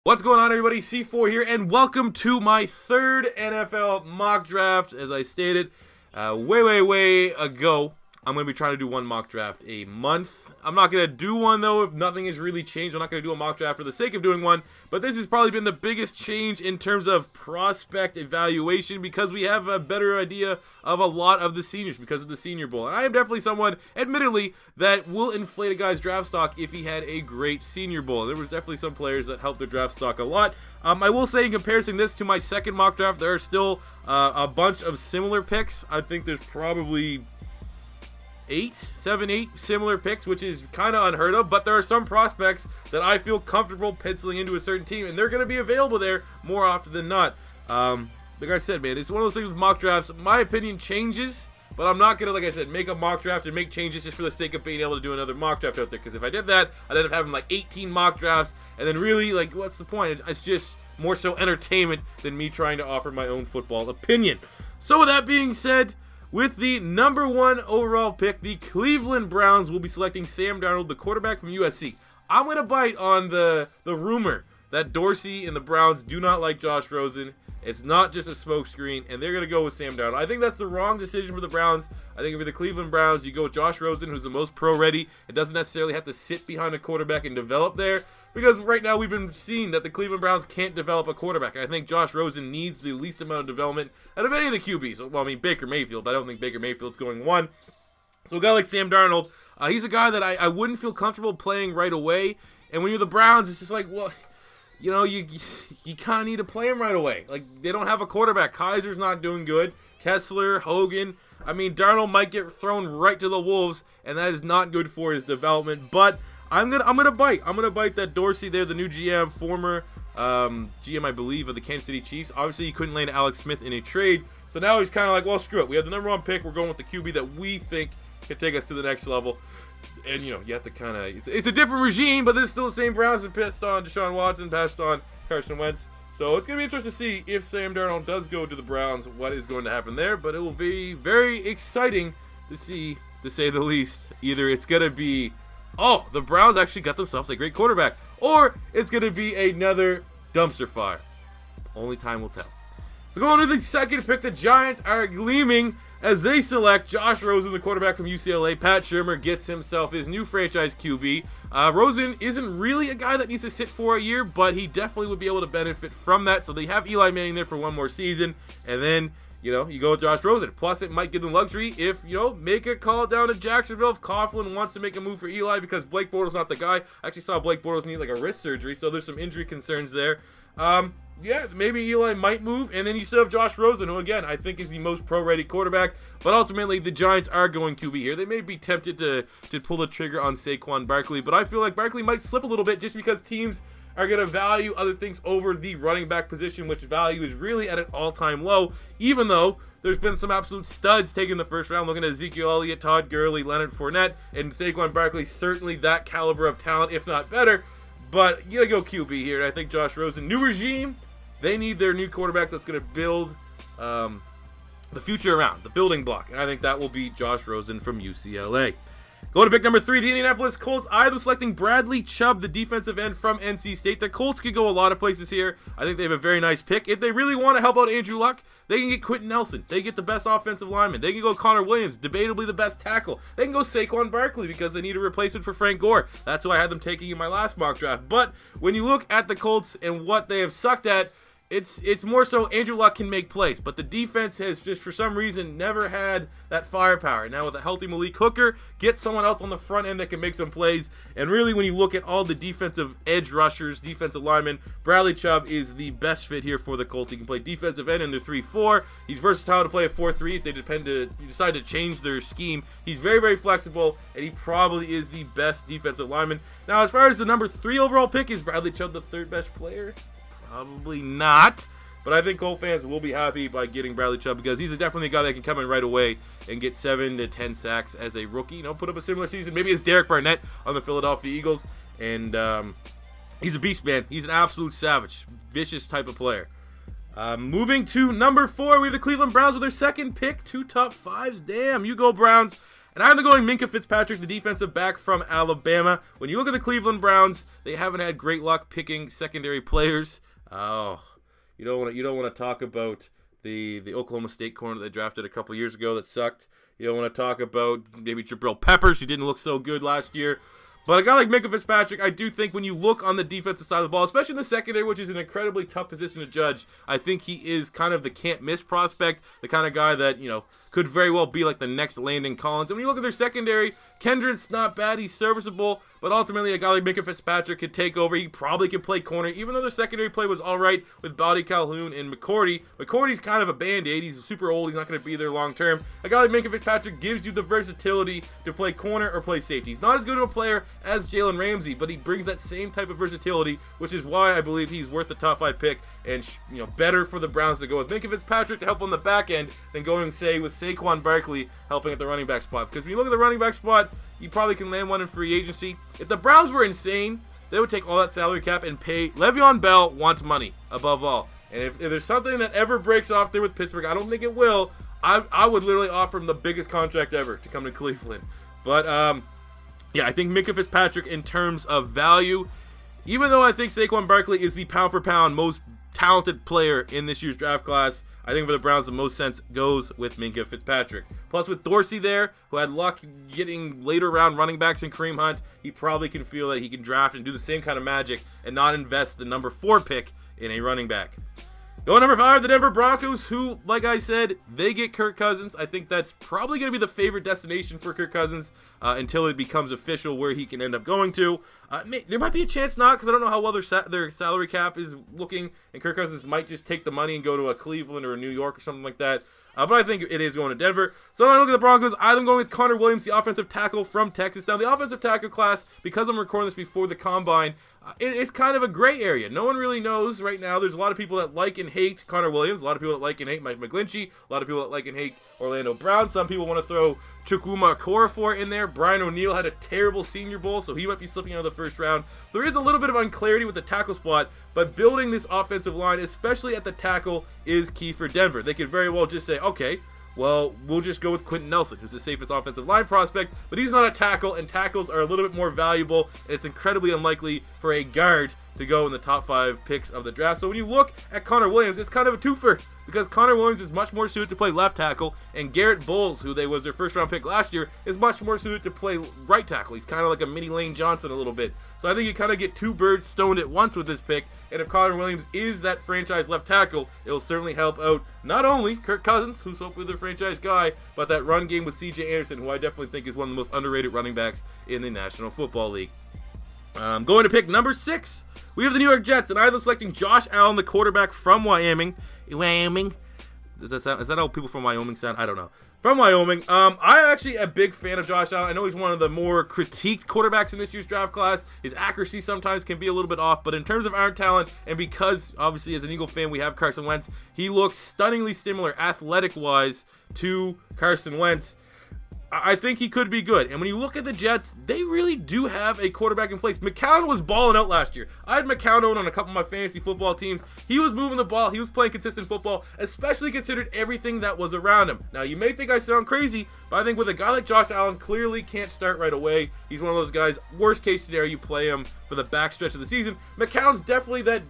What's going on, everybody? C4 here, and welcome to my third NFL mock draft. As I stated way ago, I'm going to be trying to do one mock draft a month. I'm not going to do one, though, if nothing has really changed. I'm not going to do a mock draft for the sake of doing one, but this has probably been the biggest change in terms of prospect evaluation because we have a better idea of a lot of the seniors because of the Senior Bowl. And I am definitely someone, admittedly, that will inflate a guy's draft stock if he had a great Senior Bowl. There was definitely some players that helped their draft stock a lot. I will say, in comparison this to my second mock draft, there are still a bunch of similar picks. I think there's probably 8 similar picks, which is kind of unheard of, but there are some prospects that I feel comfortable penciling into a certain team, and they're going to be available there more often than not. Like I said, man, it's one of those things with mock drafts. My opinion changes, but I'm not going to, like I said, make a mock draft and make changes just for the sake of being able to do another mock draft out there, because if I did that, I'd end up having like 18 mock drafts, and then really, like, what's the point? It's just more so entertainment than me trying to offer my own football opinion. So with that being said, with the number 1 overall pick, the Cleveland Browns will be selecting Sam Darnold, the quarterback from USC. I'm going to bite on the rumor that Dorsey and the Browns do not like Josh Rosen. It's not just a smokescreen, and they're going to go with Sam Darnold. I think that's the wrong decision for the Browns. I think if you're the Cleveland Browns, you go with Josh Rosen, who's the most pro-ready. It doesn't necessarily have to sit behind a quarterback and develop there, because right now we've been seeing that the Cleveland Browns can't develop a quarterback. I think Josh Rosen needs the least amount of development out of any of the QBs. Well, I mean, Baker Mayfield, but I don't think Baker Mayfield's going 1. So a guy like Sam Darnold, he's a guy that I wouldn't feel comfortable playing right away. And when you're the Browns, it's just like, well, you know, you kind of need to play him right away. Like, they don't have a quarterback. Kaiser's not doing good. Kessler, Hogan. I mean, Darnold might get thrown right to the Wolves, and that is not good for his development. But I'm gonna bite. I'm gonna bite that Dorsey there, the new GM, former GM, I believe, of the Kansas City Chiefs. Obviously, he couldn't land Alex Smith in a trade, so now he's kind of like, well, screw it. We have the number 1 pick. We're going with the QB that we think can take us to the next level. And, you know, you have to kind of, it's a different regime, but this is still the same Browns that passed on Deshaun Watson, passed on Carson Wentz. So it's going to be interesting to see if Sam Darnold does go to the Browns, what is going to happen there. But it will be very exciting to see, to say the least. Either it's going to be, oh, the Browns actually got themselves a great quarterback, or it's going to be another dumpster fire. Only time will tell. So going to the second pick, the Giants are gleaming as they select Josh Rosen, the quarterback from UCLA. Pat Shurmur gets himself his new franchise QB. Rosen isn't really a guy that needs to sit for a year, but he definitely would be able to benefit from that. So they have Eli Manning there for 1 more season, and then, you know, you go with Josh Rosen. Plus, it might give them luxury if, you know, make a call down to Jacksonville if Coughlin wants to make a move for Eli, because Blake Bortles not the guy. I actually saw Blake Bortles need like a wrist surgery, so there's some injury concerns there. Yeah, maybe Eli might move, and then you still have Josh Rosen, who, again, I think is the most pro-ready quarterback, but ultimately the Giants are going QB here. They may be tempted to pull the trigger on Saquon Barkley, but I feel like Barkley might slip a little bit just because teams are going to value other things over the running back position, which value is really at an all-time low, even though there's been some absolute studs taken in the first round, looking at Ezekiel Elliott, Todd Gurley, Leonard Fournette, and Saquon Barkley, certainly that caliber of talent, if not better. But you gotta go QB here, and I think Josh Rosen, new regime, they need their new quarterback that's going to build the future around, the building block, and I think that will be Josh Rosen from UCLA. Go to pick number 3, the Indianapolis Colts. I am selecting Bradley Chubb, the defensive end from NC State. The Colts could go a lot of places here. I think they have a very nice pick. If they really want to help out Andrew Luck, they can get Quentin Nelson. They get the best offensive lineman. They can go Connor Williams, debatably the best tackle. They can go Saquon Barkley because they need a replacement for Frank Gore. That's why I had them taking in my last mock draft. But when you look at the Colts and what they have sucked at, it's more so Andrew Luck can make plays, but the defense has just for some reason never had that firepower. Now with a healthy Malik Hooker, get someone else on the front end that can make some plays. And really, when you look at all the defensive edge rushers, defensive linemen, Bradley Chubb is the best fit here for the Colts. He can play defensive end in the 3-4. He's versatile to play a 4-3 if they decide to change their scheme. He's very flexible, and he probably is the best defensive lineman. Now, as far as the number 3 overall pick, is Bradley Chubb the 3rd best player? Probably not, but I think Colt fans will be happy by getting Bradley Chubb because he's definitely a guy that can come in right away and get 7 to 10 sacks as a rookie. You know, put up a similar season, maybe as Derek Barnett on the Philadelphia Eagles, and he's a beast, man. He's an absolute savage, vicious type of player. Moving to number 4, we have the Cleveland Browns with their second pick, 2 top 5s. Damn, you go Browns. And I'm going Minkah Fitzpatrick, the defensive back from Alabama. When you look at the Cleveland Browns, they haven't had great luck picking secondary players. Oh, you don't want to talk about the Oklahoma State corner that they drafted a couple years ago that sucked. You don't want to talk about maybe Jabril Peppers, who didn't look so good last year. But a guy like Minkah Fitzpatrick, I do think when you look on the defensive side of the ball, especially in the secondary, which is an incredibly tough position to judge, I think he is kind of the can't-miss prospect, the kind of guy that, could very well be like the next Landon Collins. And when you look at their secondary, Kendrick's not bad, he's serviceable, but ultimately a guy like Minkah Fitzpatrick could take over. He probably could play corner, even though their secondary play was all right with Bobby Calhoun and McCourty. McCourty's kind of a band-aid. He's super old. He's not going to be there long-term. A guy like Minkah Fitzpatrick gives you the versatility to play corner or play safety. He's not as good of a player as Jalen Ramsey, but he brings that same type of versatility, which is why I believe he's worth the top 5 pick and, better for the Browns to go with Minkah Fitzpatrick to help on the back end than going, say, with Saquon Barkley helping at the running back spot. Because when you look at the running back spot, you probably can land one in free agency. If the Browns were insane, they would take all that salary cap and pay. Le'Veon Bell wants money, above all. And if there's something that ever breaks off there with Pittsburgh, I don't think it will, I would literally offer him the biggest contract ever to come to Cleveland. But, yeah, I think Minkah Fitzpatrick in terms of value, even though I think Saquon Barkley is the pound-for-pound most talented player in this year's draft class, I think for the Browns, the most sense goes with Minkah Fitzpatrick. Plus, with Dorsey there, who had luck getting later round running backs in Kareem Hunt, he probably can feel that he can draft and do the same kind of magic and not invest the number 4 pick in a running back. Going number 5, the Denver Broncos, who, like I said, they get Kirk Cousins. I think that's probably going to be the favorite destination for Kirk Cousins until it becomes official where he can end up going to. There might be a chance not, because I don't know how well their salary cap is looking, and Kirk Cousins might just take the money and go to a Cleveland or a New York or something like that. But I think it is going to Denver. So when I look at the Broncos, I'm going with Connor Williams, the offensive tackle from Texas. Now, the offensive tackle class, because I'm recording this before the Combine, it's kind of a gray area. No one really knows right now. There's a lot of people that like and hate Connor Williams. A lot of people that like and hate Mike McGlinchey. A lot of people that like and hate Orlando Brown. Some people want to throw Chukwuma Okorafor in there. Brian O'Neill had a terrible Senior Bowl, so he might be slipping out of the first round. There is a little bit of unclarity with the tackle spot, but building this offensive line, especially at the tackle, is key for Denver. They could very well just say, okay, well, we'll just go with Quentin Nelson, who's the safest offensive line prospect, but he's not a tackle, and tackles are a little bit more valuable, and it's incredibly unlikely for a guard to go in the top 5 picks of the draft. So when you look at Connor Williams, it's kind of a twofer, because Connor Williams is much more suited to play left tackle, and Garrett Bowles, who was their first round pick last year, is much more suited to play right tackle. He's kind of like a mini Lane Johnson a little bit. So I think you kind of get 2 birds stoned at once with this pick, and if Connor Williams is that franchise left tackle, it'll certainly help out not only Kirk Cousins, who's hopefully their franchise guy, but that run game with C.J. Anderson, who I definitely think is one of the most underrated running backs in the National Football League. Going to pick number 6, we have the New York Jets, and I am selecting Josh Allen, the quarterback from Wyoming. Is that how people from Wyoming sound? I don't know. From Wyoming. I'm actually a big fan of Josh Allen. I know he's one of the more critiqued quarterbacks in this year's draft class. His accuracy sometimes can be a little bit off, but in terms of arm talent, and because, obviously, as an Eagle fan, we have Carson Wentz, he looks stunningly similar, athletic-wise, to Carson Wentz. I think he could be good. And when you look at the Jets, they really do have a quarterback in place. McCown was balling out last year. I had McCown on a couple of my fantasy football teams. He was moving the ball. He was playing consistent football, especially considered everything that was around him. Now, you may think I sound crazy, but I think with a guy like Josh Allen, clearly can't start right away. He's one of those guys, worst case scenario, you play him for the backstretch of the season. McCown's definitely that,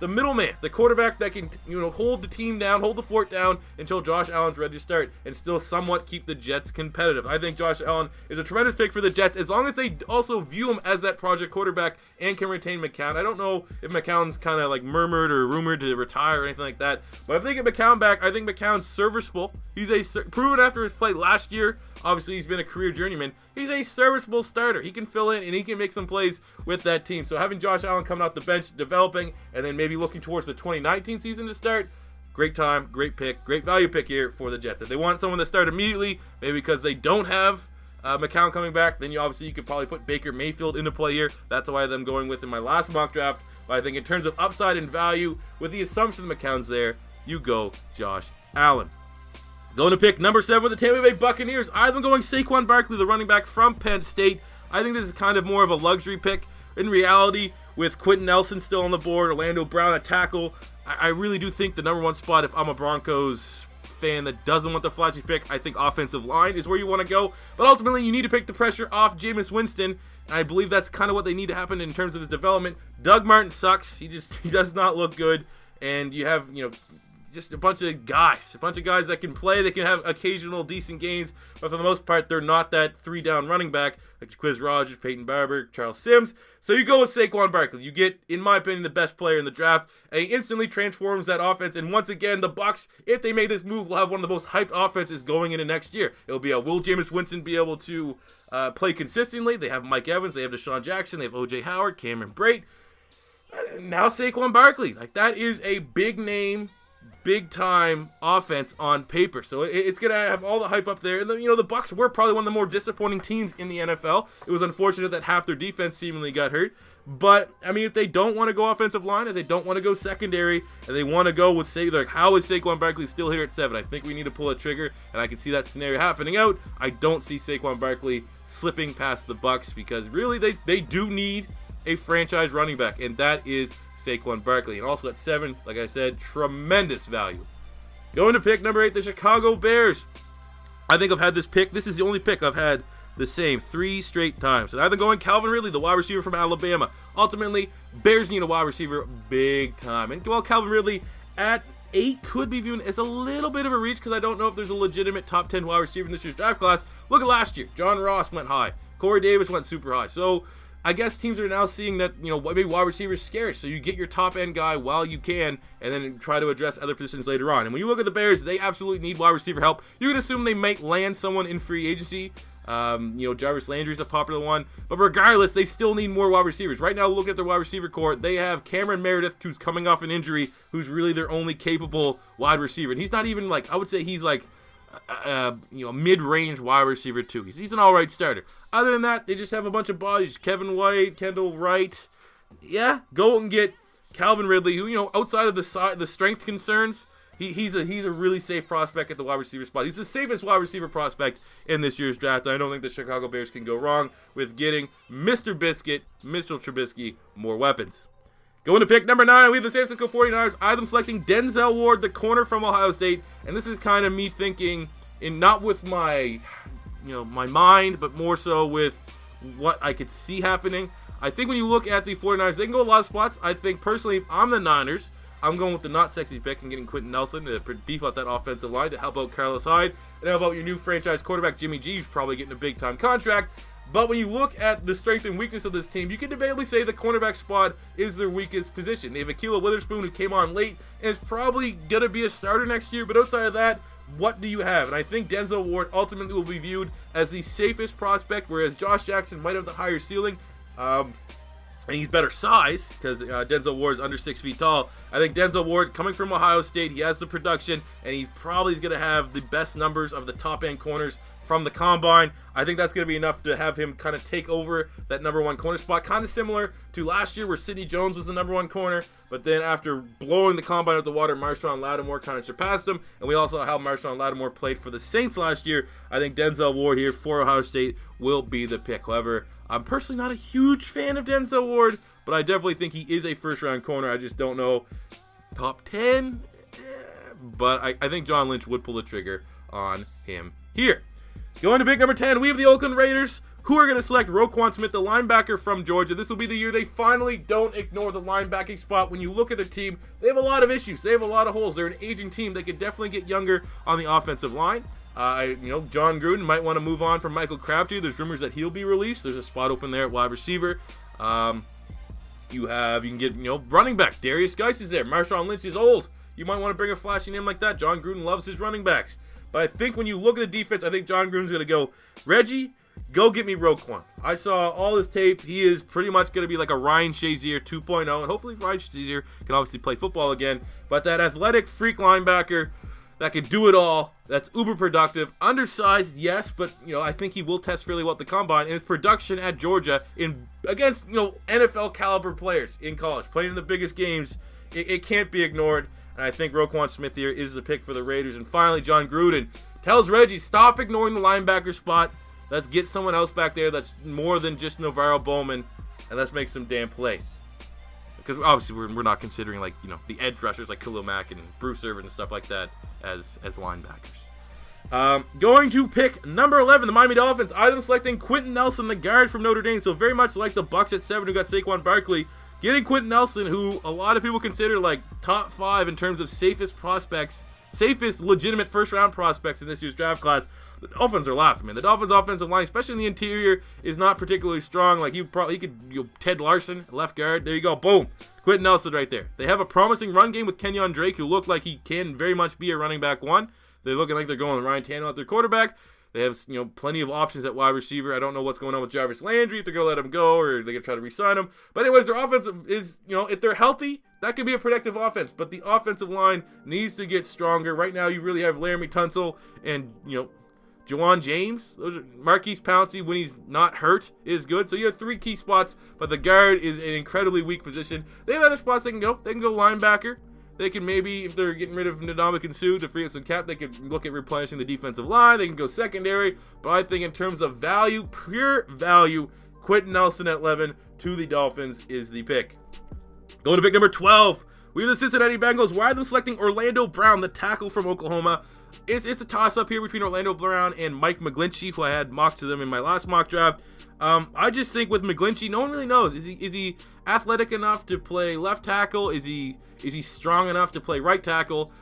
the middleman, the quarterback that can, hold the team down, hold the fort down until Josh Allen's ready to start and still somewhat keep the Jets competitive. I think Josh Allen is a tremendous pick for the Jets as long as they also view him as that project quarterback and can retain McCown. I don't know if McCown's kind of like murmured or rumored to retire or anything like that, but if they get McCown back, I think McCown's serviceable. He's proven after his play last year. Obviously, he's been a career journeyman. He's a serviceable starter. He can fill in, and he can make some plays with that team. So having Josh Allen coming off the bench, developing, and then maybe looking towards the 2019 season to start, great time, great pick, great value pick here for the Jets. If they want someone to start immediately, maybe because they don't have McCown coming back, then you could probably put Baker Mayfield into play here. That's why I'm going with in my last mock draft. But I think in terms of upside and value, with the assumption McCown's there, you go Josh Allen. Going to pick number 7 with the Tampa Bay Buccaneers. I'm going Saquon Barkley, the running back from Penn State. I think this is kind of more of a luxury pick. In reality, with Quentin Nelson still on the board, Orlando Brown at tackle, I really do think the number 1 spot, if I'm a Broncos fan that doesn't want the flashy pick, I think offensive line is where you want to go. But ultimately, you need to take the pressure off Jameis Winston. And I believe that's kind of what they need to happen in terms of his development. Doug Martin sucks. He does not look good. And you have, just a bunch of guys that can play. They can have occasional decent games, but for the most part, they're not that 3-down running back like Quiz Rogers, Peyton Barber, Charles Sims. So you go with Saquon Barkley. You get, in my opinion, the best player in the draft, and he instantly transforms that offense. And once again, the Bucs, if they make this move, will have one of the most hyped offenses going into next year. It'll be will Jameis Winston be able to play consistently? They have Mike Evans, they have Deshaun Jackson, they have O.J. Howard, Cameron Brate. Now Saquon Barkley. Like, that is a big name, big time offense on paper, so it's gonna have all the hype up there. And the Bucs were probably one of the more disappointing teams in the NFL. It was unfortunate that half their defense seemingly got hurt, but I mean, if they don't want to go offensive line, if they don't want to go secondary, and they want to go with how is Saquon Barkley still here at 7? I think we need to pull a trigger, and I can see that scenario happening out. I don't see Saquon Barkley slipping past the Bucs, because really they do need a franchise running back, and that is Saquon Barkley. And also at 7, like I said, tremendous value. Going to pick number 8, the Chicago Bears. I think I've had this pick. This is the only pick I've had the same 3 straight times. And I've been going Calvin Ridley, the wide receiver from Alabama. Ultimately, Bears need a wide receiver big time. And well, Calvin Ridley at 8 could be viewed as a little bit of a reach, because I don't know if there's a legitimate top 10 wide receiver in this year's draft class. Look at last year. John Ross went high. Corey Davis went super high. So I guess teams are now seeing that, maybe wide receiver is scarce, so you get your top end guy while you can, and then try to address other positions later on. And when you look at the Bears, they absolutely need wide receiver help. You can assume they might land someone in free agency. Jarvis Landry's a popular one, but regardless, they still need more wide receivers. Right now, look at their wide receiver core. They have Cameron Meredith, who's coming off an injury, who's really their only capable wide receiver. And he's not even I would say he's mid-range wide receiver too. He's an all-right starter. Other than that, they just have a bunch of bodies. Kevin White, Kendall Wright. Yeah, go and get Calvin Ridley, who outside of the strength concerns, he's a really safe prospect at the wide receiver spot. He's the safest wide receiver prospect in this year's draft. I don't think the Chicago Bears can go wrong with getting Mr. Biscuit, Mr. Trubisky, more weapons. Going to pick number 9, we have the San Francisco 49ers. I have them selecting Denzel Ward, the corner from Ohio State. And this is kind of me thinking, not with my mind, but more so with what I could see happening. I think when you look at the 49ers, they can go a lot of spots. I think, personally, if I'm the Niners, I'm going with the not sexy pick and getting Quentin Nelson to beef out that offensive line to help out Carlos Hyde. And how about your new franchise quarterback, Jimmy G, who's probably getting a big-time contract. But when you look at the strength and weakness of this team, you can debatably say the cornerback spot is their weakest position. They have Ahkello Witherspoon, who came on late and is probably going to be a starter next year. But outside of that, what do you have? And I think Denzel Ward ultimately will be viewed as the safest prospect, whereas Josh Jackson might have the higher ceiling. And he's better size, because Denzel Ward is under 6 feet tall. I think Denzel Ward, coming from Ohio State, he has the production, and he probably is going to have the best numbers of the top-end corners from the combine. I think that's going to be enough to have him kind of take over that number 1 corner spot, kind of similar to last year where Sidney Jones was the number 1 corner, but then after blowing the combine out of the water, Marshawn Lattimore kind of surpassed him, and we also saw how Marshawn Lattimore played for the Saints last year. I think Denzel Ward here for Ohio State will be the pick. However, I'm personally not a huge fan of Denzel Ward, but I definitely think he is a first-round corner. I just don't know top 10, but I think John Lynch would pull the trigger on him here. Going to pick number 10, we have the Oakland Raiders, who are going to select Roquan Smith, the linebacker from Georgia. This will be the year they finally don't ignore the linebacking spot. When you look at their team, they have a lot of issues. They have a lot of holes. They're an aging team. They could definitely get younger on the offensive line. John Gruden might want to move on from Michael Crabtree. There's rumors that he'll be released. There's a spot open there at wide receiver. You can get, running back. Darius Geis is there. Marshawn Lynch is old. You might want to bring a flashy name like that. John Gruden loves his running backs. But I think when you look at the defense, I think John Gruden's going to go, Reggie, go get me Roquan. I saw all his tape. He is pretty much going to be like a Ryan Shazier 2.0, and hopefully Ryan Shazier can obviously play football again. But that athletic freak linebacker that can do it all, that's uber productive, undersized, yes, but I think he will test fairly well at the combine. And his production at Georgia against NFL caliber players in college, playing in the biggest games, it can't be ignored. And I think Roquan Smith here is the pick for the Raiders. And finally, John Gruden tells Reggie, stop ignoring the linebacker spot. Let's get someone else back there that's more than just Navarro Bowman, and let's make some damn plays. Because obviously we're not considering the edge rushers like Khalil Mack and Bruce Irvin and stuff like that. as linebackers. Going to pick number 11, the Miami Dolphins. I am selecting Quentin Nelson, the guard from Notre Dame. So very much like the Bucks at 7 who got Saquon Barkley. Getting Quentin Nelson, who a lot of people consider like top 5 in terms of safest prospects, safest legitimate first-round prospects in this year's draft class. The Dolphins are laughing, man. The Dolphins' offensive line, especially in the interior, is not particularly strong. Like he could Ted Larson, left guard. There you go, boom. Quentin Nelson right there. They have a promising run game with Kenyon Drake, who looked like he can very much be a running back one. They're looking like they're going with Ryan Tannehill at their quarterback. They have, plenty of options at wide receiver. I don't know what's going on with Jarvis Landry, if they're going to let him go or they're going to try to re-sign him. But anyways, their offense is, if they're healthy, that could be a productive offense. But the offensive line needs to get stronger. Right now, you really have Laramie Tunsil and, Juwan James. Those are Marquise Pouncey, when he's not hurt, is good. So you have 3 key spots, but the guard is an incredibly weak position. They have other spots they can go. They can go linebacker. They can maybe, if they're getting rid of Ndamukong Suh to free up some cap, they could look at replenishing the defensive line. They can go secondary. But I think in terms of value, pure value, Quentin Nelson at 11 to the Dolphins is the pick. Going to pick number 12. We have the Cincinnati Bengals. Why are they selecting Orlando Brown, the tackle from Oklahoma? It's a toss-up here between Orlando Brown and Mike McGlinchey, who I had mocked to them in my last mock draft. I just think with McGlinchey, no one really knows. Is he athletic enough to play left tackle? Is he strong enough to play right tackle?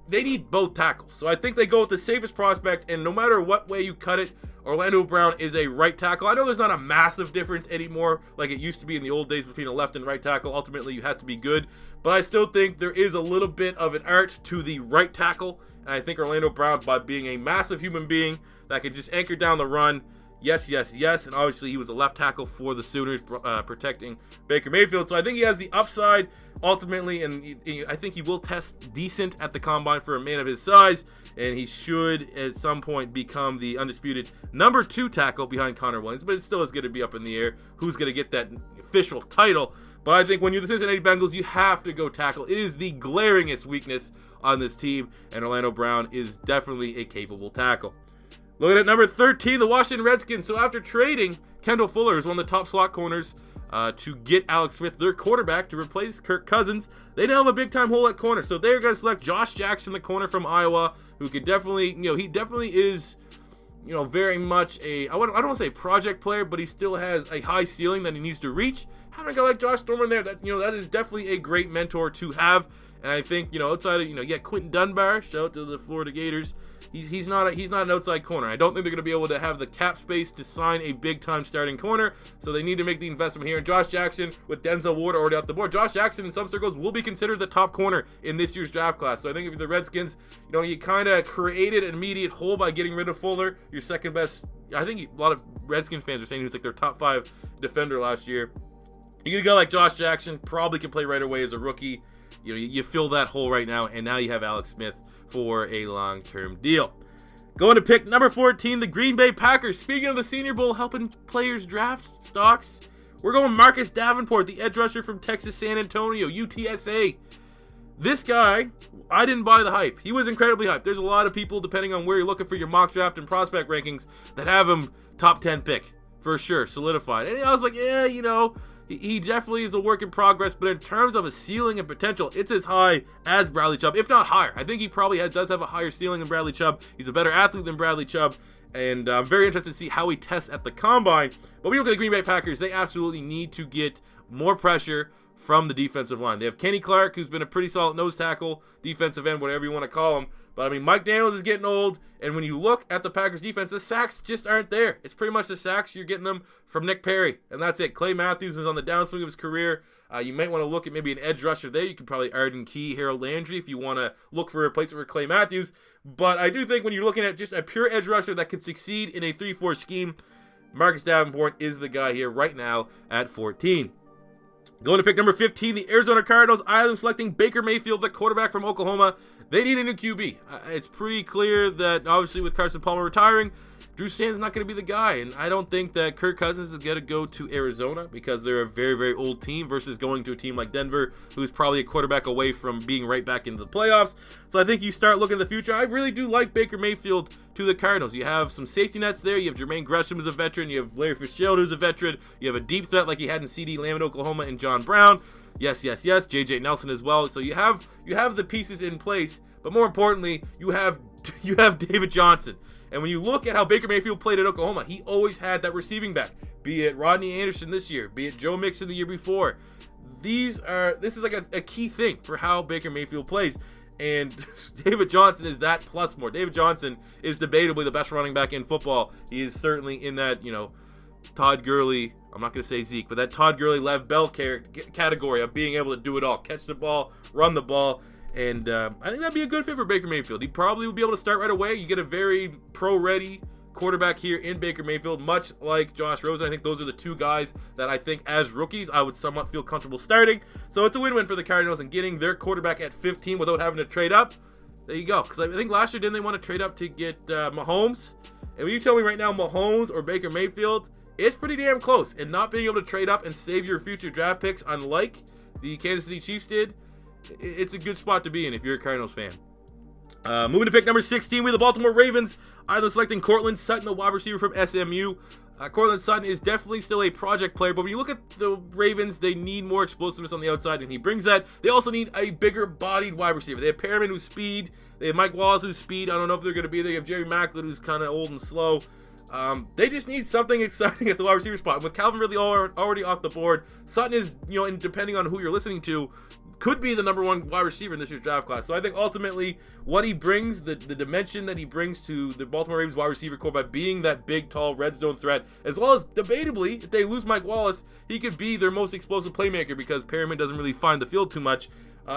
They need both tackles. So I think they go with the safest prospect, and no matter what way you cut it, Orlando Brown is a right tackle. I know there's not a massive difference anymore like it used to be in the old days between a left and right tackle. Ultimately, you have to be good. But I still think there is a little bit of an art to the right tackle. And I think Orlando Brown, by being a massive human being that could just anchor down the run, yes. And obviously, he was a left tackle for the Sooners, protecting Baker Mayfield. So I think he has the upside ultimately, and I think he will test decent at the combine for a man of his size. And he should, at some point, become the undisputed number 2 tackle behind Connor Williams. But it still is going to be up in the air who's going to get that official title. But I think when you're the Cincinnati Bengals, you have to go tackle. It is the glaringest weakness on this team, and Orlando Brown is definitely a capable tackle. Looking at number 13, the Washington Redskins. So after trading Kendall Fuller, who's one of the top slot corners, to get Alex Smith, their quarterback, to replace Kirk Cousins, they now have a big-time hole at corner. So they're going to select Josh Jackson, the corner from Iowa, who could definitely, he definitely is, very much I don't want to say project player, but he still has a high ceiling that he needs to reach. Having a guy like Josh Stormer there, that is definitely a great mentor to have. And I think, outside of, Quentin Dunbar, shout out to the Florida Gators, he's not an outside corner. I don't think they're going to be able to have the cap space to sign a big-time starting corner, so they need to make the investment here. And Josh Jackson, with Denzel Ward already out the board, Josh Jackson in some circles will be considered the top corner in this year's draft class. So I think if you're the Redskins, you kind of created an immediate hole by getting rid of Fuller, your second best. I think a lot of Redskins fans are saying he was like their top 5 defender last year. You get a guy like Josh Jackson, probably can play right away as a rookie. You fill that hole right now, and now you have Alex Smith for a long-term deal. Going to pick number 14, the Green Bay Packers. Speaking of the Senior Bowl, helping players draft stocks, we're going Marcus Davenport, the edge rusher from Texas San Antonio, UTSA. This guy, I didn't buy the hype. He was incredibly hyped. There's a lot of people, depending on where you're looking for your mock draft and prospect rankings, that have him top 10 pick, for sure, solidified. And I was like, yeah, he definitely is a work in progress, but in terms of a ceiling and potential, it's as high as Bradley Chubb, if not higher. I think he probably does have a higher ceiling than Bradley Chubb. He's a better athlete than Bradley Chubb, and I'm very interested to see how he tests at the combine. But when you look at the Green Bay Packers, they absolutely need to get more pressure from the defensive line. They have Kenny Clark, who's been a pretty solid nose tackle, defensive end, whatever you want to call him. But, Mike Daniels is getting old, and when you look at the Packers defense, the sacks just aren't there. It's pretty much the sacks, you're getting them from Nick Perry, and that's it. Clay Matthews is on the downswing of his career. You might want to look at maybe an edge rusher there. You could probably Arden Key, Harold Landry if you want to look for a replacement for Clay Matthews. But I do think when you're looking at just a pure edge rusher that could succeed in a 3-4 scheme, Marcus Davenport is the guy here right now at 14. Going to pick number 15, the Arizona Cardinals. I am selecting Baker Mayfield, the quarterback from Oklahoma. They need a new QB. It's pretty clear that, obviously, with Carson Palmer retiring, Drew Stanton's not going to be the guy. And I don't think that Kirk Cousins is going to go to Arizona because they're a very, very old team versus going to a team like Denver, who's probably a quarterback away from being right back into the playoffs. So I think you start looking at the future. I really do like Baker Mayfield to the Cardinals. You have some safety nets there. You have Jermaine Gresham who's a veteran. You have Larry Fitzgerald who's a veteran. You have a deep threat like you had in C.D. Lamb in Oklahoma and John Brown. Yes. J.J. Nelson as well. So you have the pieces in place. But more importantly, you have David Johnson. And when you look at how Baker Mayfield played at Oklahoma, he always had that receiving back. Be it Rodney Anderson this year, be it Joe Mixon the year before. This is like a key thing for how Baker Mayfield plays. And David Johnson is that plus more. David Johnson is debatably the best running back in football. He is certainly in that, Todd Gurley, I'm not going to say Zeke, but that Todd Gurley, Lev Bell category of being able to do it all. Catch the ball, run the ball. And I think that'd be a good fit for Baker Mayfield. He probably would be able to start right away. You get a very pro-ready quarterback here in Baker Mayfield, much like Josh Rosen. I think those are the two guys that I think as rookies I would somewhat feel comfortable starting. So it's a win-win for the Cardinals and getting their quarterback at 15 without having to trade up. There you go. Because I think last year, didn't they want to trade up to get Mahomes? And when you tell me right now Mahomes or Baker Mayfield, it's pretty damn close. And not being able to trade up and save your future draft picks, unlike the Kansas City Chiefs did, it's a good spot to be in if you're a Cardinals fan. Moving to pick number 16, we have the Baltimore Ravens, either selecting Cortland Sutton, the wide receiver from SMU. Cortland Sutton is definitely still a project player, but when you look at the Ravens, they need more explosiveness on the outside, and he brings that. They also need a bigger-bodied wide receiver. They have Perriman, who's speed. They have Mike Wallace, who's speed. I don't know if they're going to be there. They have Jerry Maclin, who's kind of old and slow. They just need something exciting at the wide receiver spot. And with Calvin Ridley already off the board, Sutton is, and depending on who you're listening to, could be the number one wide receiver in this year's draft class. So I think ultimately what he brings, the dimension that he brings to the Baltimore Ravens wide receiver core by being that big, tall, red zone threat, as well as debatably, if they lose Mike Wallace, he could be their most explosive playmaker because Perriman doesn't really find the field too much.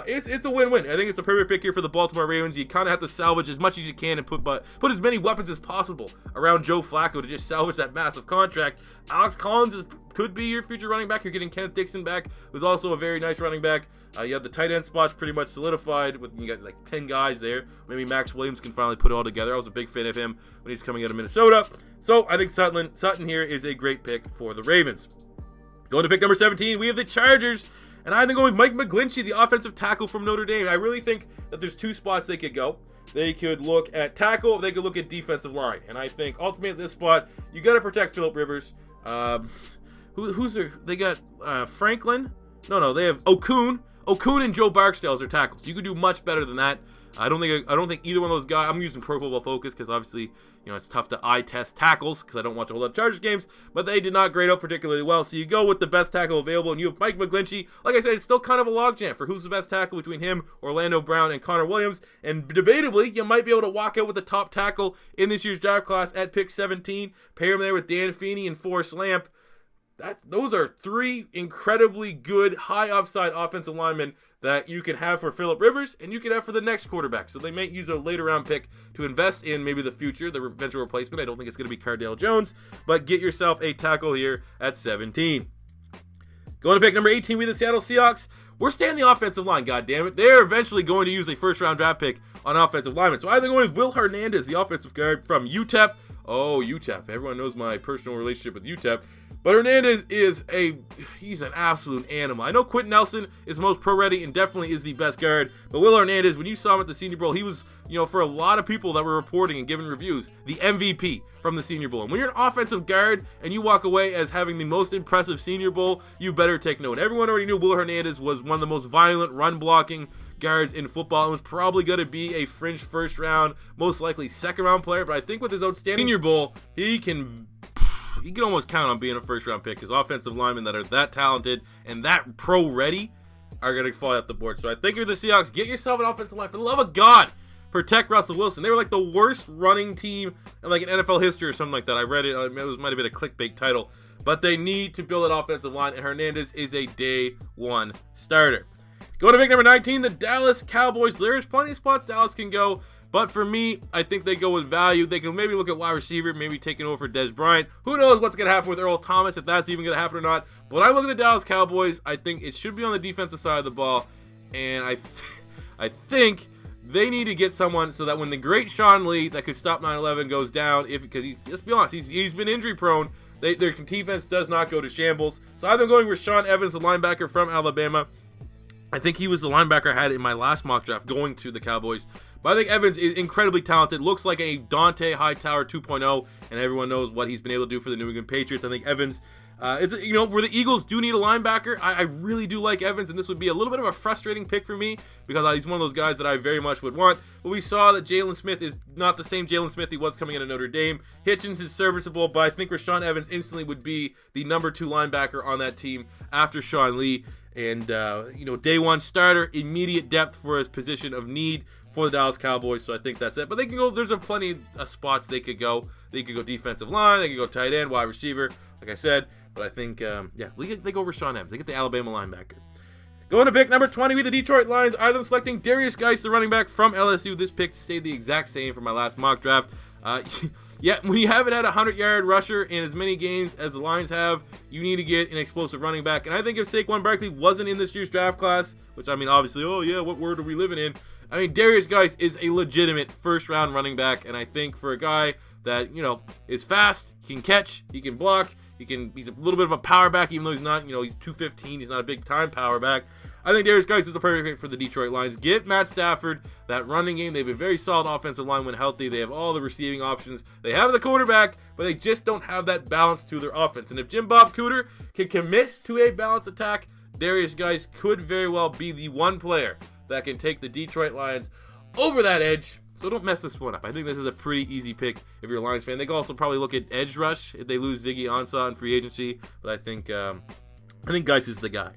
It's a win-win. I think it's a perfect pick here for the Baltimore Ravens. You kind of have to salvage as much as you can and put as many weapons as possible around Joe Flacco to just salvage that massive contract. Alex Collins could be your future running back. You're getting Kenneth Dixon back, who's also a very nice running back. You have the tight end spots pretty much solidified. You got like 10 guys there. Maybe Max Williams can finally put it all together. I was a big fan of him when he's coming out of Minnesota. So I think Sutton here is a great pick for the Ravens. Going to pick number 17, we have the Chargers. And I think going with Mike McGlinchey, the offensive tackle from Notre Dame. I really think that there's two spots they could go. They could look at tackle, they could look at defensive line. And I think ultimately at this spot, you got to protect Phillip Rivers. They got Franklin? No, they have Okun. Okun and Joe Barksdale as their tackles. You could do much better than that. I don't think either one of those guys. I'm using Pro Football Focus because obviously, it's tough to eye test tackles because I don't watch a whole lot of Chargers games, but they did not grade out particularly well. So you go with the best tackle available, and you have Mike McGlinchey. Like I said, it's still kind of a logjam for who's the best tackle between him, Orlando Brown, and Connor Williams. And debatably, you might be able to walk out with the top tackle in this year's draft class at pick 17. Pair him there with Dan Feeney and Forrest Lamp. Those are three incredibly good, high upside offensive linemen that you can have for Phillip Rivers and you can have for the next quarterback. So they might use a later round pick to invest in maybe the future, the eventual replacement. I don't think it's going to be Cardale Jones, but get yourself a tackle here at 17. Going to pick number 18, we the Seattle Seahawks. We're staying the offensive line, goddammit. They're eventually going to use a first round draft pick on offensive linemen. So either going with Will Hernandez, the offensive guard from UTEP. Oh, UTEP. Everyone knows my personal relationship with UTEP. But Hernandez he's an absolute animal. I know Quentin Nelson is most pro-ready and definitely is the best guard. But Will Hernandez, when you saw him at the Senior Bowl, he was, for a lot of people that were reporting and giving reviews, the MVP from the Senior Bowl. And when you're an offensive guard and you walk away as having the most impressive Senior Bowl, you better take note. Everyone already knew Will Hernandez was one of the most violent run-blocking guards in football and was probably going to be a fringe first round, most likely second round player. But I think with his outstanding Senior Bowl, he can almost count on being a first round pick because offensive linemen that are that talented and that pro ready are going to fall out the board. So I think you're the Seahawks. Get yourself an offensive line. For the love of God, protect Russell Wilson. They were like the worst running team in like an NFL history or something like that. I read it. It might have been a clickbait title. But they need to build an offensive line, and Hernandez is a day one starter. Going to pick number 19, the Dallas Cowboys. There's plenty of spots Dallas can go. But for me, I think they go with value. They can maybe look at wide receiver, maybe taking over for Dez Bryant. Who knows what's going to happen with Earl Thomas, if that's even going to happen or not. But when I look at the Dallas Cowboys, I think it should be on the defensive side of the ball. And I think they need to get someone so that when the great Shawn Lee that could stop 9/11 goes down, because let's be honest, he's been injury prone. Their defense does not go to shambles. So I've been going with Sean Evans, the linebacker from Alabama. I think he was the linebacker I had in my last mock draft going to the Cowboys. But I think Evans is incredibly talented. Looks like a Dante Hightower 2.0, and everyone knows what he's been able to do for the New England Patriots. I think Evans Where the Eagles do need a linebacker, I really do like Evans, and this would be a little bit of a frustrating pick for me because he's one of those guys that I very much would want. But we saw that Jalen Smith is not the same Jalen Smith he was coming into Notre Dame. Hitchens is serviceable, but I think Rashaan Evans instantly would be the number 2 linebacker on that team after Sean Lee. And, day one starter, immediate depth for his position of need for the Dallas Cowboys, so I think that's it. But they can go, there's plenty of spots they could go. They could go defensive line, they could go tight end, wide receiver, like I said. But I think, they go Rashaan Evans. They get the Alabama linebacker. Going to pick number 20, we the Detroit Lions. I am selecting Darius Geis, the running back from LSU. This pick stayed the exact same from my last mock draft. When you haven't had a 100-yard rusher in as many games as the Lions have, you need to get an explosive running back. And I think if Saquon Barkley wasn't in this year's draft class, which obviously, what world are we living in? Darius Geis is a legitimate first-round running back, and I think for a guy that, is fast, he can catch, he can block, he's a little bit of a power back, even though he's not, he's 215, he's not a big-time power back. I think Darius Geis is the perfect fit for the Detroit Lions. Get Matt Stafford that running game. They have a very solid offensive line when healthy. They have all the receiving options. They have the quarterback, but they just don't have that balance to their offense. And if Jim Bob Cooter can commit to a balanced attack, Darius Geis could very well be the one player that can take the Detroit Lions over that edge. So don't mess this one up. I think this is a pretty easy pick if you're a Lions fan. They can also probably look at edge rush if they lose Ziggy Ansah in free agency. But I think Geis is the guy.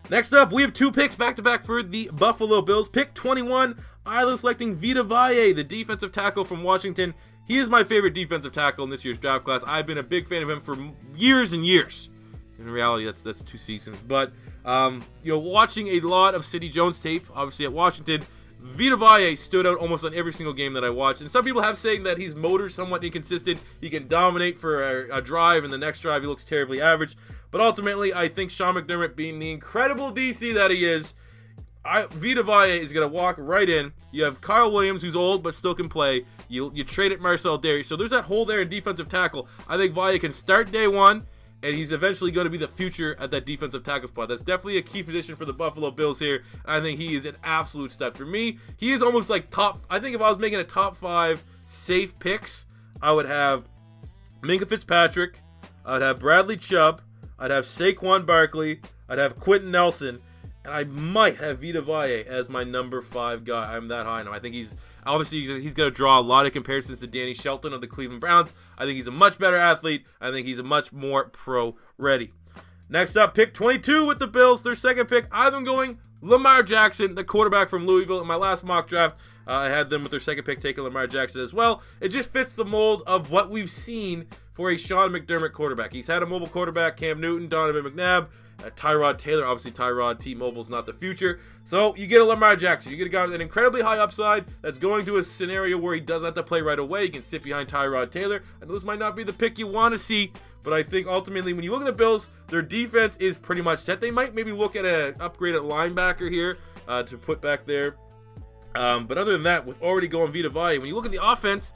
Next up, we have 2 picks back-to-back for the Buffalo Bills. Pick 21, I'm selecting Vita Vea, the defensive tackle from Washington. He is my favorite defensive tackle in this year's draft class. I've been a big fan of him for years and years. In reality, that's 2 seasons. But, watching a lot of Sidney Jones tape, obviously at Washington, Vita Vea stood out almost on every single game that I watched. And some people have saying that his motor's somewhat inconsistent. He can dominate for a drive, and the next drive he looks terribly average. But ultimately, I think Sean McDermott, being the incredible DC that he is, Vita Vea is going to walk right in. You have Kyle Williams, who's old but still can play. You trade it Marcel Derry. So there's that hole there in defensive tackle. I think Vea can start day one, and he's eventually going to be the future at that defensive tackle spot. That's definitely a key position for the Buffalo Bills here. I think he is an absolute stud. For me, he is almost like I think if I was making a top 5 safe picks, I would have Minkah Fitzpatrick, I'd have Bradley Chubb, I'd have Saquon Barkley, I'd have Quentin Nelson, and I might have Vita Vea as my number 5 guy. I'm that high now. I think he's going to draw a lot of comparisons to Danny Shelton of the Cleveland Browns. I think he's a much better athlete. I think he's a much more pro-ready. Next up, pick 22 with the Bills. Their second pick, I'm going Lamar Jackson, the quarterback from Louisville. In my last mock draft, I had them with their second pick taking Lamar Jackson as well. It just fits the mold of what we've seen for a Sean McDermott quarterback. He's had a mobile quarterback, Cam Newton, Donovan McNabb, Tyrod Taylor. Obviously, Tyrod T-Mobile's not the future. So you get a Lamar Jackson. You get a guy with an incredibly high upside that's going to a scenario where he doesn't have to play right away. He can sit behind Tyrod Taylor. I know this might not be the pick you want to see, but I think ultimately when you look at the Bills, their defense is pretty much set. They might maybe look at an upgraded linebacker here to put back there. But other than that, with already going Vita Vea, when you look at the offense,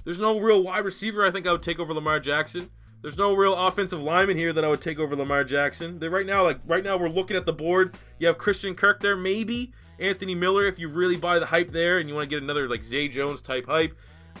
there's no real wide receiver I think I would take over Lamar Jackson. There's no real offensive lineman here that I would take over Lamar Jackson. Right now we're looking at the board. You have Christian Kirk there, maybe Anthony Miller if you really buy the hype there and you want to get another like Zay Jones type hype.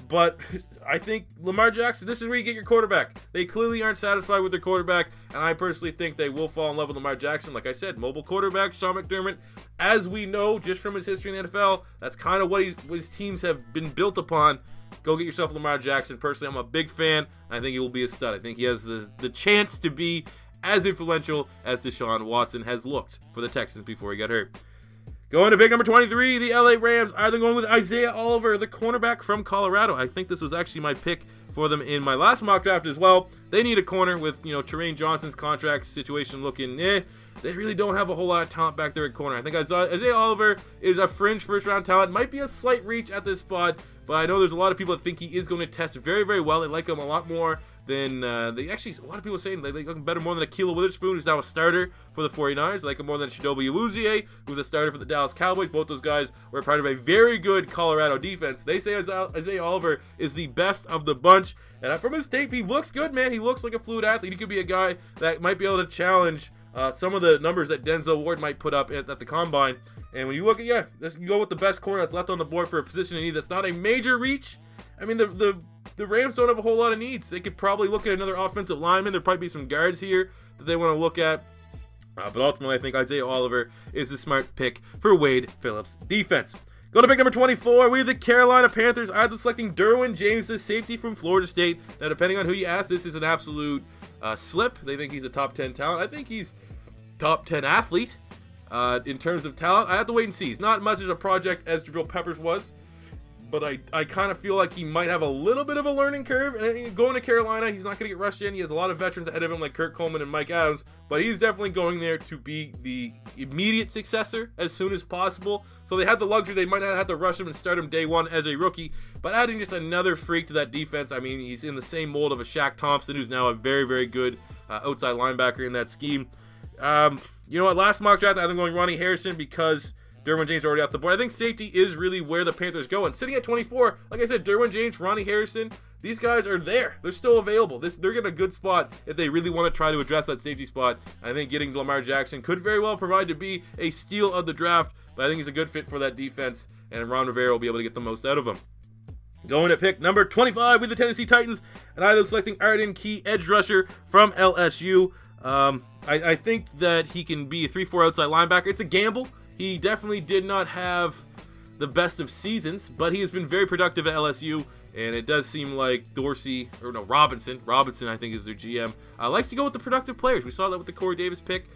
But I think Lamar Jackson, this is where you get your quarterback. They clearly aren't satisfied with their quarterback, and I personally think they will fall in love with Lamar Jackson. Like I said, mobile quarterback, Sean McDermott, as we know just from his history in the NFL, that's kind of what his teams have been built upon. Go get yourself Lamar Jackson. Personally, I'm a big fan. I think he will be a stud. I think he has the chance to be as influential as Deshaun Watson has looked for the Texans before he got hurt. Going to pick number 23, the LA Rams. Either going with Isaiah Oliver, the cornerback from Colorado. I think this was actually my pick for them in my last mock draft as well. They need a corner with, Terrain Johnson's contract situation looking, They really don't have a whole lot of talent back there at corner. I think Isaiah Oliver is a fringe first-round talent. Might be a slight reach at this spot, but I know there's a lot of people that think he is going to test very, very well. They like him a lot more than a lot of people are saying they like him better more than Ahkello Witherspoon, who's now a starter for the 49ers. They like him more than Chidobe Awuzie, who's a starter for the Dallas Cowboys. Both those guys were part of a very good Colorado defense. They say Isaiah Oliver is the best of the bunch, and from his tape, he looks good, man. He looks like a fluid athlete. He could be a guy that might be able to challenge some of the numbers that Denzel Ward might put up at the combine. And when you look at, you go with the best corner that's left on the board for a position in need that's not a major reach. The the Rams don't have a whole lot of needs. They could probably look at another offensive lineman. There'll probably be some guards here that they want to look at. But ultimately, I think Isaiah Oliver is the smart pick for Wade Phillips' defense. Go to pick number 24. We have the Carolina Panthers. I had them selecting Derwin James, the safety from Florida State. Now, depending on who you ask, this is an absolute slip. They think he's a top 10 talent. I think he's top 10 athlete in terms of talent. I have to wait and see. He's not much as a project as Jabril Peppers was, but I kind of feel like he might have a little bit of a learning curve. And going to Carolina, he's not going to get rushed in. He has a lot of veterans ahead of him like Kurt Coleman and Mike Adams, but he's definitely going there to be the immediate successor as soon as possible. So they had the luxury. They might not have to rush him and start him day one as a rookie, but adding just another freak to that defense. I mean, he's in the same mold of a Shaq Thompson, who's now a very, very good outside linebacker in that scheme. You know what? Last mock draft, I think I'm going Ronnie Harrison because Derwin James already off the board. I think safety is really where the Panthers go. And sitting at 24, like I said, Derwin James, Ronnie Harrison, these guys are there. They're still available. They're in a good spot if they really want to try to address that safety spot. I think getting Lamar Jackson could very well provide to be a steal of the draft, but I think he's a good fit for that defense, and Ron Rivera will be able to get the most out of him. Going to pick number 25 with the Tennessee Titans, and I was selecting Arden Key, edge rusher from LSU. I think that he can be a 3-4 outside linebacker. It's a gamble. He definitely did not have the best of seasons, but he has been very productive at LSU, and it does seem like Robinson I think is their GM, likes to go with the productive players. We saw that with the Corey Davis pick.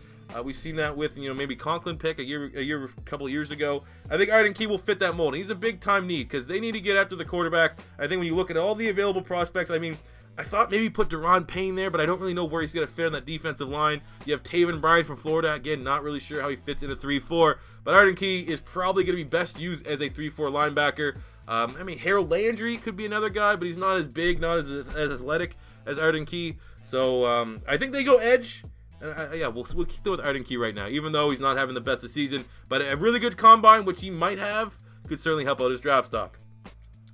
We've seen that with, maybe Conklin pick a couple of years ago. I think Arden Key will fit that mold. He's a big time need because they need to get after the quarterback. I think when you look at all the available prospects, I mean, I thought maybe put Deron Payne there, but I don't really know where he's going to fit on that defensive line. You have Taven Bryan from Florida. Again, not really sure how he fits in a 3-4, but Arden Key is probably going to be best used as a 3-4 linebacker. I mean, Harold Landry could be another guy, but he's not as big, not as athletic as Arden Key. So I think they go edge. We'll keep going with Arden Key right now, even though he's not having the best of season. But a really good combine, which he might have, could certainly help out his draft stock.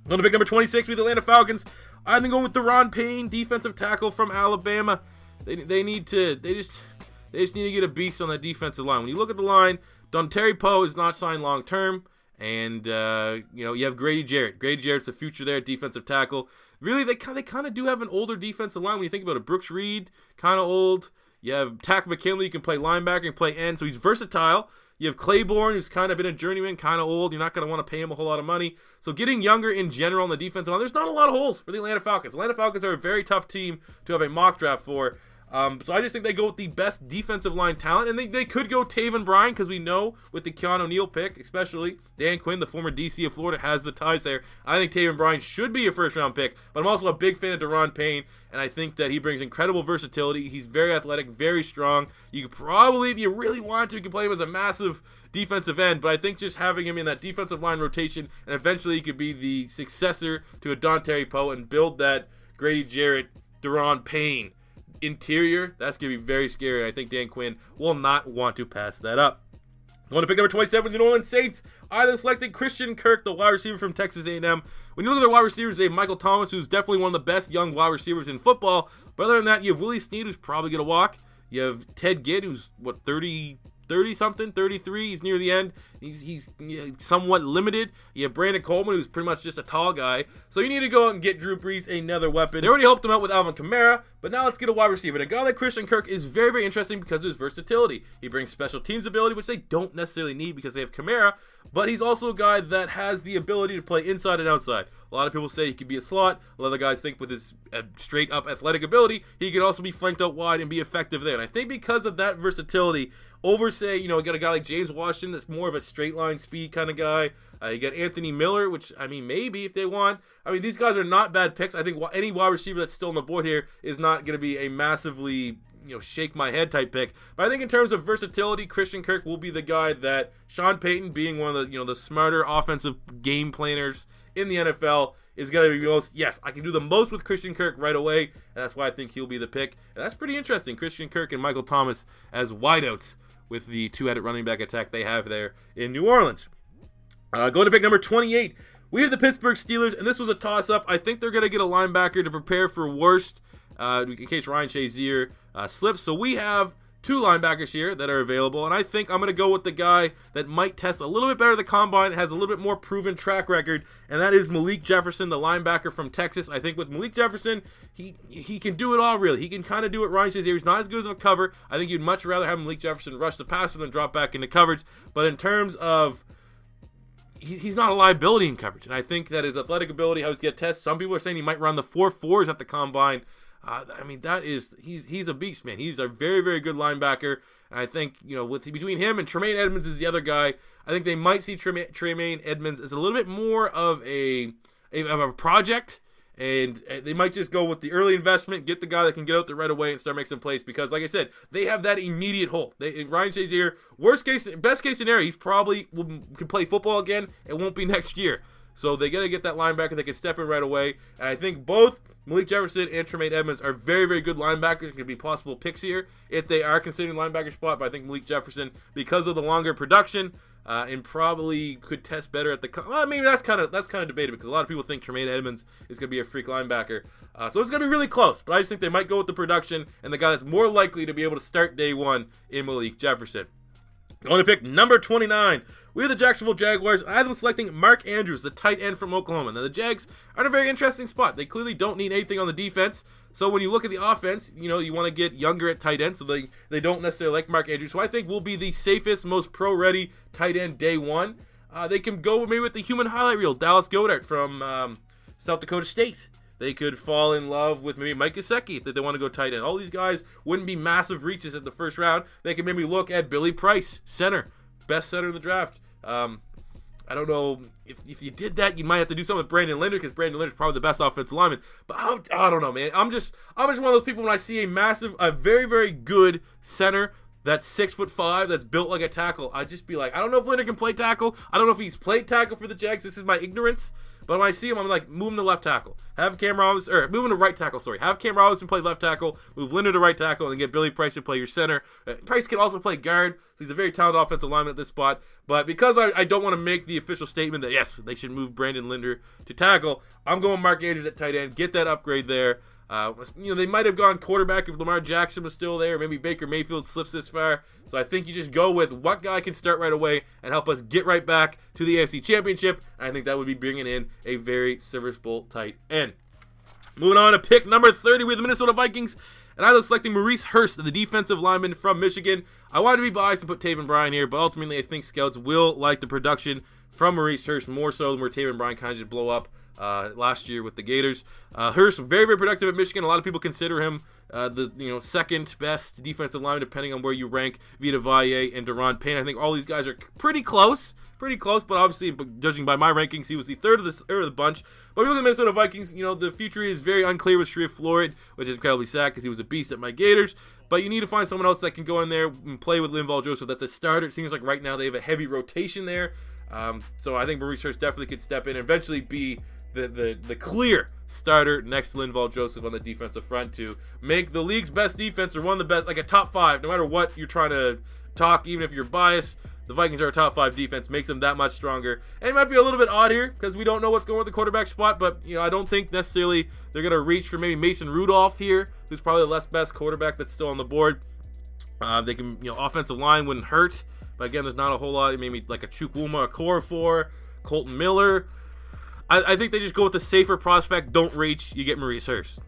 Going to pick number 26 with the Atlanta Falcons. I'm going with Deron Payne, defensive tackle from Alabama. They just need to get a beast on that defensive line. When you look at the line, Dontari Poe is not signed long term, and you have Grady Jarrett. Grady Jarrett's the future there, defensive tackle. Really, they kind of do have an older defensive line when you think about it. Brooks Reed, kind of old. You have Tack McKinley, you can play linebacker and play end, so he's versatile. You have Claiborne, who's kind of been a journeyman, kind of old. You're not going to want to pay him a whole lot of money. So getting younger in general on the defensive line, there's not a lot of holes for the Atlanta Falcons. Atlanta Falcons are a very tough team to have a mock draft for. So I just think they go with the best defensive line talent, and they could go Taven Bryan, because we know with the Keanu Neal pick, especially Dan Quinn, the former DC of Florida, has the ties there. I think Taven Bryan should be a first-round pick, but I'm also a big fan of Deron Payne, and I think that he brings incredible versatility. He's very athletic, very strong. You could probably, if you really want to, you can play him as a massive defensive end, but I think just having him in that defensive line rotation, and eventually he could be the successor to a Dontari Poe and build that Grady Jarrett, Deron Payne interior, that's going to be very scary, and I think Dan Quinn will not want to pass that up. Going to pick number 27, the New Orleans Saints. I selected Christian Kirk, the wide receiver from Texas A&M. When you look at their wide receivers, they have Michael Thomas, who's definitely one of the best young wide receivers in football, but other than that, you have Willie Snead, who's probably going to walk. You have Ted Ginn, who's, 30-something, 33. He's near the end. He's somewhat limited. You have Brandon Coleman, who's pretty much just a tall guy. So you need to go out and get Drew Brees another weapon. They already helped him out with Alvin Kamara, but now let's get a wide receiver. And a guy like Christian Kirk is very, very interesting because of his versatility. He brings special teams ability, which they don't necessarily need because they have Kamara, but he's also a guy that has the ability to play inside and outside. A lot of people say he could be a slot. A lot of guys think with his straight-up athletic ability, he can also be flanked out wide and be effective there. And I think because of that versatility, over, say, you got a guy like James Washington that's more of a straight line speed kind of guy. You got Anthony Miller, which, I mean, maybe if they want. I mean, these guys are not bad picks. I think any wide receiver that's still on the board here is not going to be a massively, shake my head type pick. But I think in terms of versatility, Christian Kirk will be the guy that Sean Payton, being one of the, the smarter offensive game planners in the NFL, is going to be most, yes, I can do the most with Christian Kirk right away, and that's why I think he'll be the pick. And that's pretty interesting, Christian Kirk and Michael Thomas as wideouts, with the two-headed running back attack they have there in New Orleans. Going to pick number 28, we have the Pittsburgh Steelers, and this was a toss-up. I think they're going to get a linebacker to prepare for worst in case Ryan Shazier slips. So we have two linebackers here that are available, and I think I'm going to go with the guy that might test a little bit better at the combine, has a little bit more proven track record, and that is Malik Jefferson, the linebacker from Texas. I think with Malik Jefferson, he can do it all, really. He can kind of do what Ryan says here. He's not as good as a cover. I think you'd much rather have Malik Jefferson rush the passer than drop back into coverage, but in terms of he's not a liability in coverage, and I think that his athletic ability, how he's get tested. Some people are saying he might run the 4.4s at the combine. I mean, he's a beast, man. He's a very, very good linebacker. And I think, between him and Tremaine Edmonds is the other guy, I think they might see Tremaine Edmonds as a little bit more of a project, and they might just go with the early investment, get the guy that can get out there right away and start making some plays, because, like I said, they have that immediate hole. Ryan says here, best case scenario, he probably can play football again. It won't be next year. So they got to get that linebacker that can step in right away. And I think both Malik Jefferson and Tremaine Edmonds are very, very good linebackers and could be possible picks here if they are considering linebacker spot. But I think Malik Jefferson, because of the longer production, and probably could test better at the. Maybe that's kind of debated, because a lot of people think Tremaine Edmonds is going to be a freak linebacker. So it's going to be really close. But I just think they might go with the production and the guy that's more likely to be able to start day one in Malik Jefferson. Going to pick number 29. We have the Jacksonville Jaguars. I have them selecting Mark Andrews, the tight end from Oklahoma. Now, the Jags are in a very interesting spot. They clearly don't need anything on the defense. So when you look at the offense, you want to get younger at tight end, so they don't necessarily like Mark Andrews, who I think will be the safest, most pro-ready tight end day one. They can go maybe with the human highlight reel, Dallas Goedert from South Dakota State. They could fall in love with maybe Mike Gesicki if they want to go tight end. All these guys wouldn't be massive reaches at the first round. They could maybe look at Billy Price, center, best center in the draft. I don't know if you did that, you might have to do something with Brandon Linder, because Brandon Linder is probably the best offensive lineman. But I don't know, man. I'm just one of those people when I see a very, very good center that's 6'5", that's built like a tackle, I just be like, I don't know if Linder can play tackle. I don't know if he's played tackle for the Jags. This is my ignorance. But when I see him, I'm like, move him to left tackle. Move him to right tackle, sorry. Have Cam Robinson play left tackle, move Linder to right tackle, and then get Billy Price to play your center. Price can also play guard, so he's a very talented offensive lineman at this spot. But because I don't want to make the official statement that, yes, they should move Brandon Linder to tackle, I'm going Mark Andrews at tight end, get that upgrade there. They might have gone quarterback if Lamar Jackson was still there. Maybe Baker Mayfield slips this far. So I think you just go with what guy can start right away and help us get right back to the AFC Championship. And I think that would be bringing in a very serviceable tight end. Moving on to pick number 30 with the Minnesota Vikings. And I was selecting Maurice Hurst, the defensive lineman from Michigan. I wanted to be biased and put Taven Bryan here, but ultimately I think scouts will like the production from Maurice Hurst more so than where Taven Bryan kind of just blow up last year with the Gators. Hurst, very, very productive at Michigan. A lot of people consider him the second best defensive lineman, depending on where you rank Vita Vea and Deron Payne. I think all these guys are pretty close, but obviously, judging by my rankings, he was the third of the bunch. But if you look at the Minnesota Vikings, the future is very unclear with Sharif Floyd, which is incredibly sad because he was a beast at my Gators. But you need to find someone else that can go in there and play with Linval Joseph. That's a starter. It seems like right now they have a heavy rotation there. So I think Maurice Hurst definitely could step in and eventually be the clear starter next to Linval Joseph on the defensive front to make the league's best defense, or one of the best, like a top 5, no matter what you're trying to talk, even if you're biased. The Vikings are a top 5 defense, makes them that much stronger. And it might be a little bit odd here because we don't know what's going with the quarterback spot, but I don't think necessarily they're going to reach for maybe Mason Rudolph here, who's probably the best quarterback that's still on the board. They can, offensive line wouldn't hurt, but again, there's not a whole lot. Maybe like a Chukwuma Okorafor, Colton Miller. I think they just go with the safer prospect. Don't reach. You get Maurice Hurst.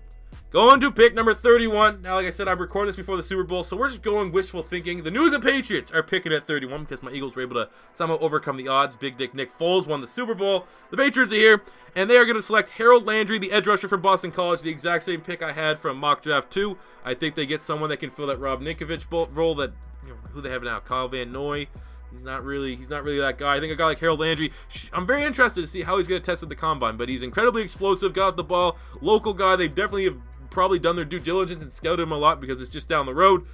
Going to pick number 31. Now, like I said, I'm recording this before the Super Bowl, so we're just going wishful thinking. The New England Patriots are picking at 31 because my Eagles were able to somehow overcome the odds. Big Dick Nick Foles won the Super Bowl. The Patriots are here, and they are going to select Harold Landry, the edge rusher from Boston College, the exact same pick I had from Mock Draft 2. I think they get someone that can fill that Rob Ninkovich role that, who they have now, Kyle Van Noy. He's not really that guy. I think a guy like Harold Landry, I'm very interested to see how he's going to test at the combine, but he's incredibly explosive, got the ball, local guy. They definitely have probably done their due diligence and scouted him a lot because it's just down the road.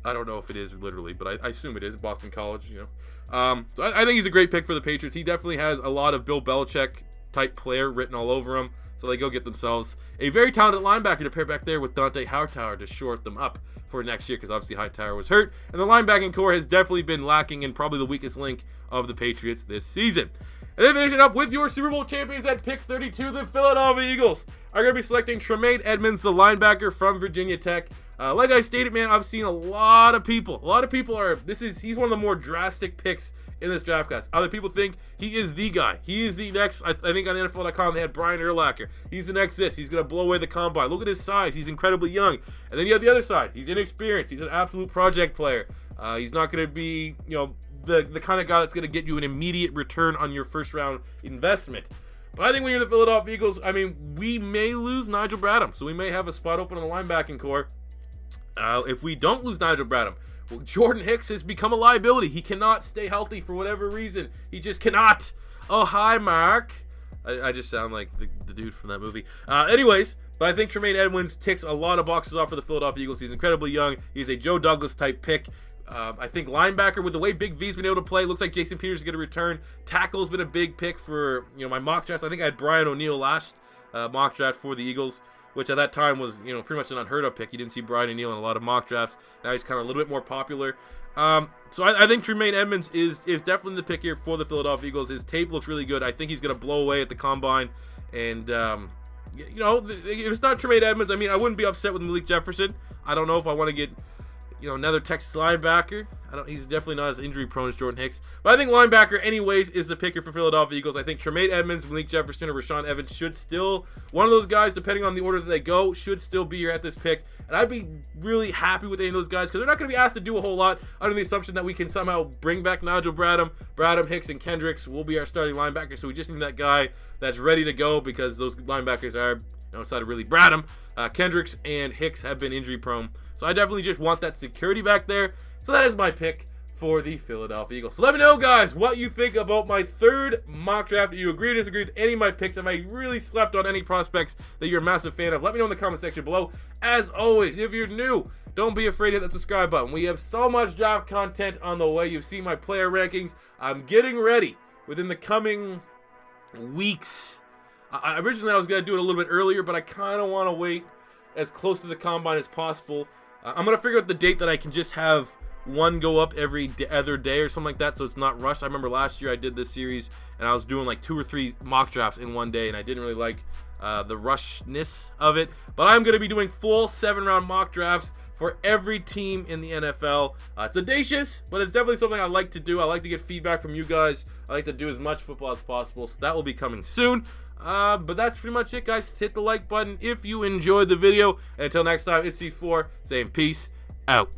I don't know if it is literally, but I assume it is. Boston College, So I think he's a great pick for the Patriots. He definitely has a lot of Bill Belichick type player written all over him. So they go get themselves a very talented linebacker to pair back there with Dante Hightower to short them up for next year, because obviously Hightower was hurt. And the linebacking core has definitely been lacking and probably the weakest link of the Patriots this season. And then finishing up with your Super Bowl champions at pick 32, the Philadelphia Eagles are going to be selecting Tremaine Edmonds, the linebacker from Virginia Tech. Like I stated, man, I've seen a lot of people he's one of the more drastic picks in this draft class. Other people think he is the guy. He is the next, I think on NFL.com they had Brian Urlacher. He's the next this. He's going to blow away the combine. Look at his size. He's incredibly young. And then you have the other side. He's inexperienced. He's an absolute project player. He's not going to be, the kind of guy that's going to get you an immediate return on your first round investment. But I think when you're the Philadelphia Eagles, I mean, we may lose Nigel Bradham. So we may have a spot open on the linebacking core. If we don't lose Nigel Bradham, well, Jordan Hicks has become a liability. He cannot stay healthy for whatever reason. He just cannot. Oh, hi, Mark. I just sound like the dude from that movie. Anyways, but I think Tremaine Edmunds ticks a lot of boxes off for the Philadelphia Eagles. He's incredibly young. He's a Joe Douglas type pick. I think linebacker, with the way Big V's been able to play, looks like Jason Peters is going to return. Tackle's been a big pick for my mock drafts. I think I had Brian O'Neill last mock draft for the Eagles, which at that time was pretty much an unheard of pick. You didn't see Brian O'Neill in a lot of mock drafts. Now he's kind of a little bit more popular. So I think Tremaine Edmunds is definitely the pick here for the Philadelphia Eagles. His tape looks really good. I think he's going to blow away at the combine. And if it's not Tremaine Edmunds, I mean, I wouldn't be upset with Malik Jefferson. I don't know if I want to get another Texas linebacker. He's definitely not as injury prone as Jordan Hicks. But I think linebacker, anyways, is the picker for Philadelphia Eagles. I think Tremaine Edmunds, Malik Jefferson, or Rashaan Evans should still, one of those guys, depending on the order that they go, should still be here at this pick. And I'd be really happy with any of those guys because they're not going to be asked to do a whole lot under the assumption that we can somehow bring back Nigel Bradham. Bradham, Hicks, and Kendricks will be our starting linebacker. So we just need that guy that's ready to go because those linebackers are, outside of really Bradham, Kendricks and Hicks have been injury prone. So I definitely just want that security back there. So that is my pick for the Philadelphia Eagles. So let me know, guys, what you think about my third mock draft. Do you agree or disagree with any of my picks? Have I really slept on any prospects that you're a massive fan of? Let me know in the comment section below. As always, if you're new, don't be afraid to hit that subscribe button. We have so much draft content on the way. You've seen my player rankings. I'm getting ready within the coming weeks. Originally, I was going to do it a little bit earlier, but I kind of want to wait as close to the combine as possible. I'm going to figure out the date that I can just have one go up every other day or something like that, so it's not rushed. I remember last year I did this series, and I was doing like 2 or 3 mock drafts in one day, and I didn't really like the rushness of it. But I'm going to be doing full 7-round mock drafts for every team in the NFL. It's audacious, but it's definitely something I like to do. I like to get feedback from you guys. I like to do as much football as possible, so that will be coming soon. But that's pretty much it, guys. Hit the like button if you enjoyed the video. And until next time, it's C4 saying peace out.